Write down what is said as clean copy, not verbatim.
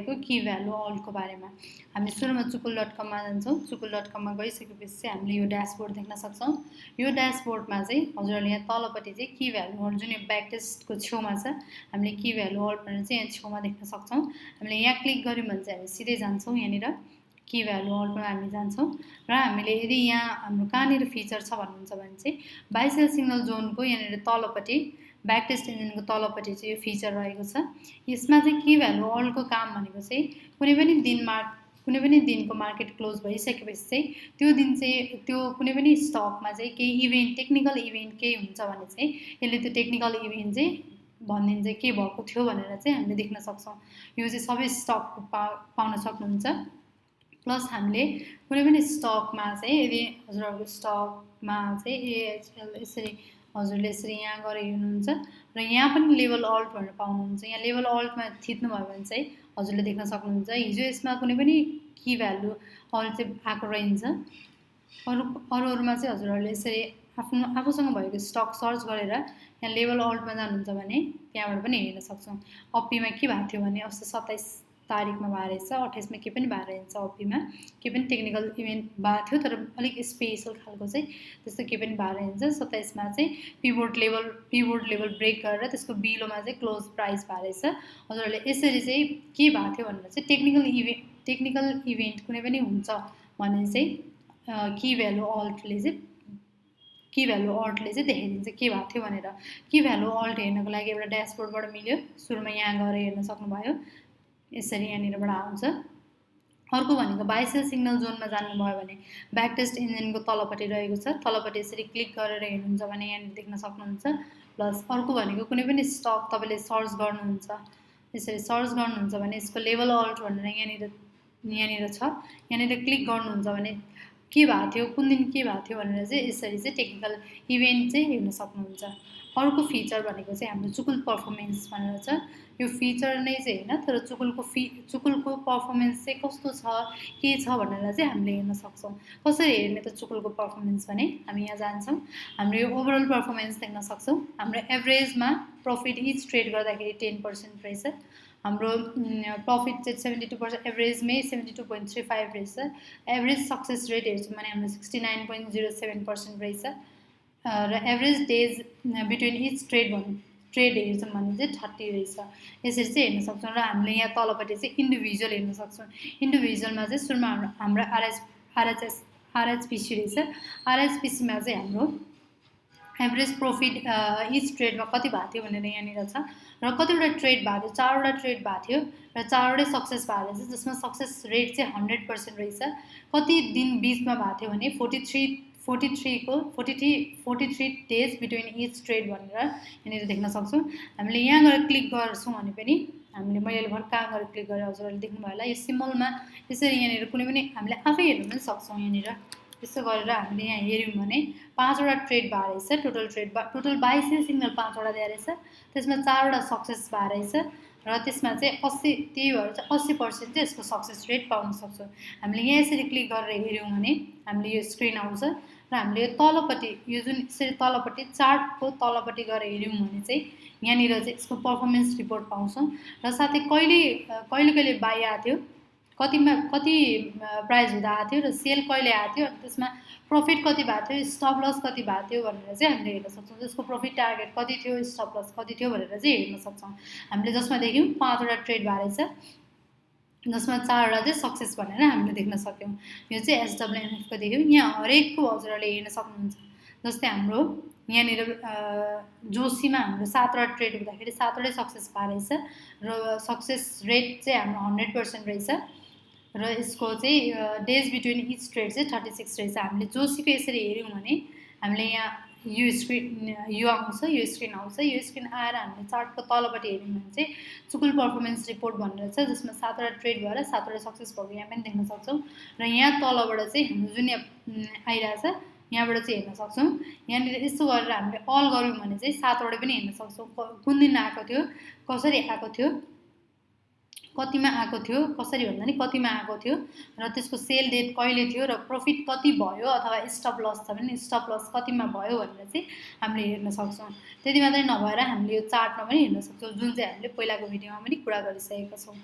की value अल्टको बारेमा हामी सुरुमा chukul.com मा जान्छौँ chukul.com मा गइसकेपछि चाहिँ हामीले यो ड्याशबोर्ड देख्न सक्छौँ यो ड्याशबोर्डमा चाहिँ हजुरहरूले यहाँ तलपट्टि चाहिँ की भ्यालु अल्ट जुन यो ब्याक टेस्टको छेउमा छ हामीले की भ्यालु अल्ट भनेर चाहिँ यहाँ छेउमा देख्न सक्छौँ हामीले यहाँ क्लिक गर्यौँ भने चाहिँ हामी सिधै जान्छौँ यहाँनिर की भ्यालु अल्टमा हामी जान्छौँ र हामीले यदि यहाँ हाम्रो कहाँनिर फिचर छ भन्नुहुन्छ भने चाहिँ बाइसेल सिग्नल जोनको यहाँनिर तलपट्टि ब्याक टेस्ट इन्जिनको तलपट्टि चाहिँ यो फिचर रहेको छ यसमा चाहिँ की भ्यालु अल्टको काम भनेको चाहिँ कुनै पनि दिनको मार्केट क्लोज भइसकेपछि चाहिँ त्यो दिन चाहिँ त्यो कुनै पनि स्टकमा चाहिँ केही इभेन्ट टेक्निकल इभेन्ट केही हुन्छ भने चाहिँ यसले त्यो टेक्निकल इभेन्ट चाहिँ भनिदिन्छ के भएको थियो भनेर चाहिँ हामीले देख्न सक्छौँ यो चाहिँ सबै स्टक पाउन सक्नुहुन्छ प्लस हामीले कुनै पनि स्टकमा चाहिँ यदि हजुरहरूको स्टकमा चाहिँ यसरी हजुरले यसरी यहाँ गएर हेर्नुहुन्छ र यहाँ पनि लेभल अल्ट भनेर पाउनुहुन्छ यहाँ लेभल अल्टमा थिच्नुभयो भने चाहिँ हजुरले देख्न सक्नुहुन्छ हिजो यसमा कुनै पनि की भ्यालु अल्ट चाहिँ आएको रहन्छ अरूमा चाहिँ हजुरहरूले यसरी आफूसँग भएको स्टक सर्च गरेर यहाँ लेभल अल्टमा जानुहुन्छ भने त्यहाँबाट पनि हेर्न सक्छौँ अप्पीमा के भएको थियो भने अस्ति 27 तारिकमा भएको रहेछ 28मा के पनि भएको रहेछ अप्पीमा के पनि टेक्निकल इभेन्ट भएको थियो तर अलिक स्पेसल खालको चाहिँ त्यस्तो के पनि भएको रहेछ 27मा चाहिँ पिभोट लेभल ब्रेक गरेर त्यसको बिलोमा चाहिँ क्लोज प्राइस भएको रहेछ हजुरहरूले यसरी चाहिँ के भएको थियो भनेर चाहिँ टेक्निकल इभेन्ट कुनै पनि हुन्छ भने चाहिँ की भ्यालु अल्टले चाहिँ देखाइदिन्छ के भएको थियो भनेर की भ्यालु अल्ट हेर्नको लागि एउटा ड्याशबोर्डबाट मिल्यो सुरुमा यहाँ गएर हेर्न सक्नुभयो यसरी यहाँनिरबाट आउँछ अर्को भनेको बाइसेल सिग्नल जोनमा जानुभयो भने ब्याक टेस्ट इन्जिनको तलपट्टि रहेको छ तलपट्टि यसरी क्लिक गरेर हेर्नुहुन्छ भने यहाँनिर देख्न सक्नुहुन्छ प्लस अर्को भनेको कुनै पनि स्टक तपाईँले सर्च गर्नुहुन्छ यसरी सर्च गर्नुहुन्छ भने यसको लेभल अल्ट भनेर यहाँनिर छ यहाँनिर क्लिक गर्नुहुन्छ भने के भएको थियो कुन दिन के भएको थियो भनेर चाहिँ यसरी चाहिँ टेक्निकल इभेन्ट चाहिँ हेर्न सक्नुहुन्छ अर्को फिचर भनेको चाहिँ हाम्रो चुकुल पर्फर्मेन्स भनेर छ यो फिचर नै चाहिँ हैन तर चुकुलको पर्फर्मेन्स चाहिँ कस्तो छ के छ भनेर चाहिँ हामीले हेर्न सक्छौँ कसरी हेर्ने त चुकुलको पर्फर्मेन्स भने हामी यहाँ जान्छौँ हाम्रो यो ओभरअल पर्फर्मेन्स देख्न सक्छौँ हाम्रो एभरेजमा प्रफिट इच ट्रेड गर्दाखेरि 10% रहेछ हाम्रो प्रफिट चाहिँ 72% एभरेजमै 72.35 रहेछ एभरेज सक्सेस रेट हेर्छौँ भने हाम्रो 69.07% रहेछ र average days between each trade हेर्छौँ भने चाहिँ 30 रहेछ यसरी चाहिँ हेर्न सक्छौँ र हामीले यहाँ तलपट्टि चाहिँ इन्डिभिजुअल हेर्न सक्छौँ इन्डिभिजुअलमा चाहिँ सुरुमा हाम्रो आरएचपिसी रहेछ आरएचपिसीमा चाहिँ हाम्रो एभरेज प्रफिट इच ट्रेडमा कति भएको थियो भनेर यहाँनिर छ र कतिवटा ट्रेड भएको थियो 4वटा ट्रेड भएको थियो र 4वटै सक्सेस भएको रहेछ जसमा सक्सेस रेट चाहिँ 100% रहेछ कति दिन बिचमा भएको थियो भने 43 डेज बिट्विन इच ट्रेड भनेर यहाँनिर देख्न सक्छौँ हामीले यहाँ गएर क्लिक गर्छौँ भने पनि हामीले मैले कहाँ गएर क्लिक गरेर हजुरहरूले देख्नुभयो होला यो सिम्बलमा यसरी यहाँनिर कुनै पनि हामीले आफै हेर्न पनि सक्छौँ यहाँनिर यसो गरेर हामीले यहाँ हेऱ्यौँ भने 5वटा ट्रेड भएको रहेछ टोटल 22 सिग्नल 5वटा दिएको रहेछ त्यसमा 4वटा सक्सेस भएको रहेछ र त्यसमा चाहिँ 80 त्यही भएर चाहिँ 80% चाहिँ यसको सक्सेस रेट पाउन सक्छौँ हामीले यहाँ यसरी क्लिक गरेर हेऱ्यौँ भने हामीले यो स्क्रिन आउँछ र हामीले यो तलपट्टि यो जुन यसरी तलपट्टि चार्टको तलपट्टि गएर हेऱ्यौँ भने चाहिँ यहाँनिर चाहिँ यसको पर्फर्मेन्स रिपोर्ट पाउँछौँ र साथै कहिले बाई आएको थियो कति प्राइस हुँदा आएको थियो र सेल कहिले आएको थियो त्यसमा प्रफिट कति भएको थियो स्टप लस कति भएको थियो भनेर चाहिँ हामीले हेर्न सक्छौँ त्यसको प्रफिट टार्गेट कति थियो स्टप लस कति थियो भनेर चाहिँ हेर्न सक्छौँ हामीले जसमा देख्यौँ 5वटा ट्रेड भएको रहेछ जसमा 4वटा चाहिँ सक्सेस भनेर हामीले देख्न सक्यौँ यो चाहिँ एसडब्ल्युएनएफको देख्यौँ यहाँ हरेकको हजुरहरूले हेर्न सक्नुहुन्छ जस्तै हाम्रो यहाँनिर जोशीमा हाम्रो 7वटा ट्रेड हुँदाखेरि 7वटै सक्सेस भएको रहेछ र सक्सेस रेट चाहिँ हाम्रो 100% रहेछ र यसको चाहिँ डेज बिट्विन इच ट्रेड चाहिँ 36 रहेछ हामीले जोशीको यसरी हेऱ्यौँ भने हामीले यहाँ यो स्क्रिन आउँछ यो स्क्रिन आएर हामीले चार्टको तलपट्टि हेऱ्यौँ भने चाहिँ चुकुल पर्फर्मेन्स रिपोर्ट भनेर छ जसमा 7वटा ट्रेड भएर 7वटा सक्सेस भएको यहाँ पनि देख्न सक्छौँ र यहाँ तलबाट चाहिँ हाम्रो जुन आइरहेछ यहाँबाट चाहिँ हेर्न सक्छौँ यहाँनिर यसो गरेर हामीले अल गऱ्यौँ भने चाहिँ 7वटा पनि हेर्न सक्छौँ कुन दिन आएको थियो कसरी आएको थियो कतिमा आएको थियो कसरी भन्दा नि कतिमा आएको थियो र त्यसको सेल डेट कहिले थियो र प्रफिट कति भयो अथवा स्टप लस छ भने स्टप लस कतिमा भयो भनेर चाहिँ हामीले हेर्न सक्छौँ त्यति मात्रै नभएर हामीले यो चार्टमा पनि हेर्न सक्छौँ जुन चाहिँ हामीले पहिलाको भिडियोमा पनि कुरा गरिसकेका छौँ